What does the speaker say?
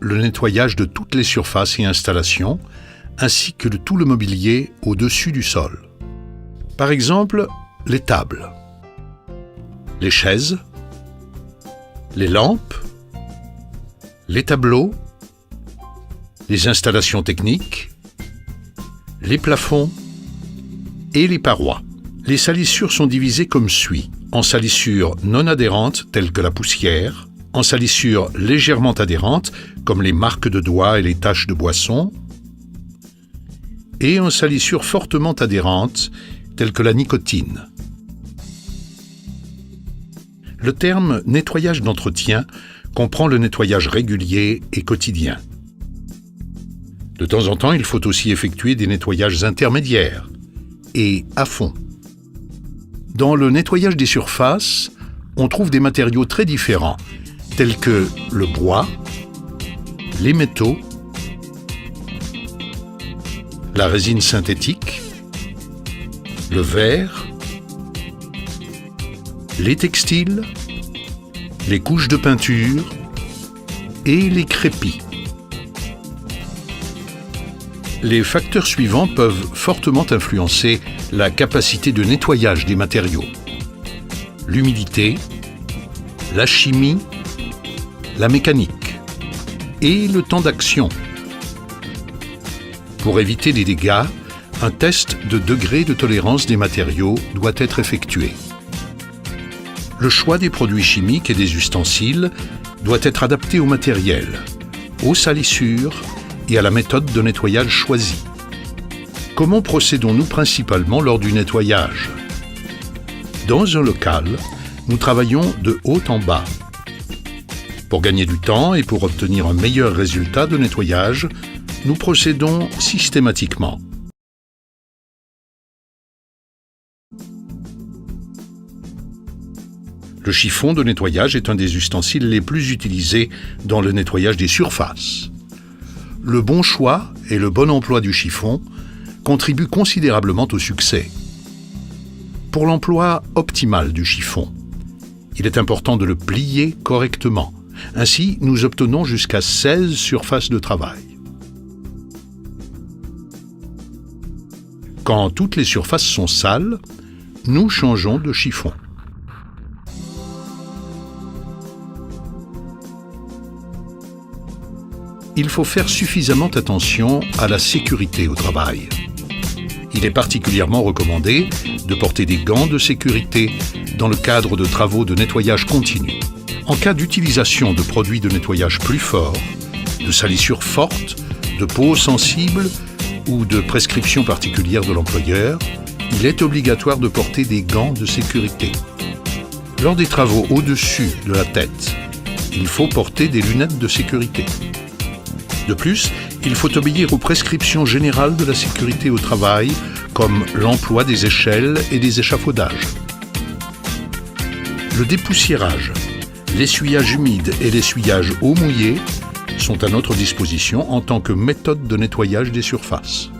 Le nettoyage de toutes les surfaces et installations, ainsi que de tout le mobilier au-dessus du sol. Par exemple, les tables, les chaises, les lampes, les tableaux, les installations techniques, les plafonds et les parois. Les salissures sont divisées comme suit, en salissures non adhérentes telles que la poussière, en salissures légèrement adhérentes comme les marques de doigts et les taches de boisson, et en salissures fortement adhérentes telles que la nicotine. Le terme nettoyage d'entretien comprend le nettoyage régulier et quotidien. De temps en temps, il faut aussi effectuer des nettoyages intermédiaires et à fond. Dans le nettoyage des surfaces, on trouve des matériaux très différents, tels que le bois, les métaux, la résine synthétique, le verre, les textiles, les couches de peinture et les crépis. Les facteurs suivants peuvent fortement influencer la capacité de nettoyage des matériaux: l'humidité, la chimie, la mécanique et le temps d'action. Pour éviter des dégâts, un test de degré de tolérance des matériaux doit être effectué. Le choix des produits chimiques et des ustensiles doit être adapté au matériel, aux salissures et à la méthode de nettoyage choisie. Comment procédons-nous principalement lors du nettoyage? Dans un local, nous travaillons de haut en bas. Pour gagner du temps et pour obtenir un meilleur résultat de nettoyage, nous procédons systématiquement. Le chiffon de nettoyage est un des ustensiles les plus utilisés dans le nettoyage des surfaces. Le bon choix et le bon emploi du chiffon contribuent considérablement au succès. Pour l'emploi optimal du chiffon, il est important de le plier correctement. Ainsi, nous obtenons jusqu'à 16 surfaces de travail. Quand toutes les surfaces sont sales, nous changeons de chiffon. Il faut faire suffisamment attention à la sécurité au travail. Il est particulièrement recommandé de porter des gants de sécurité dans le cadre de travaux de nettoyage continu. En cas d'utilisation de produits de nettoyage plus forts, de salissures fortes, de peaux sensibles ou de prescriptions particulières de l'employeur, il est obligatoire de porter des gants de sécurité. Lors des travaux au-dessus de la tête, il faut porter des lunettes de sécurité. De plus, il faut obéir aux prescriptions générales de la sécurité au travail, comme l'emploi des échelles et des échafaudages. Le dépoussiérage, l'essuyage humide et l'essuyage eau mouillée sont à notre disposition en tant que méthode de nettoyage des surfaces.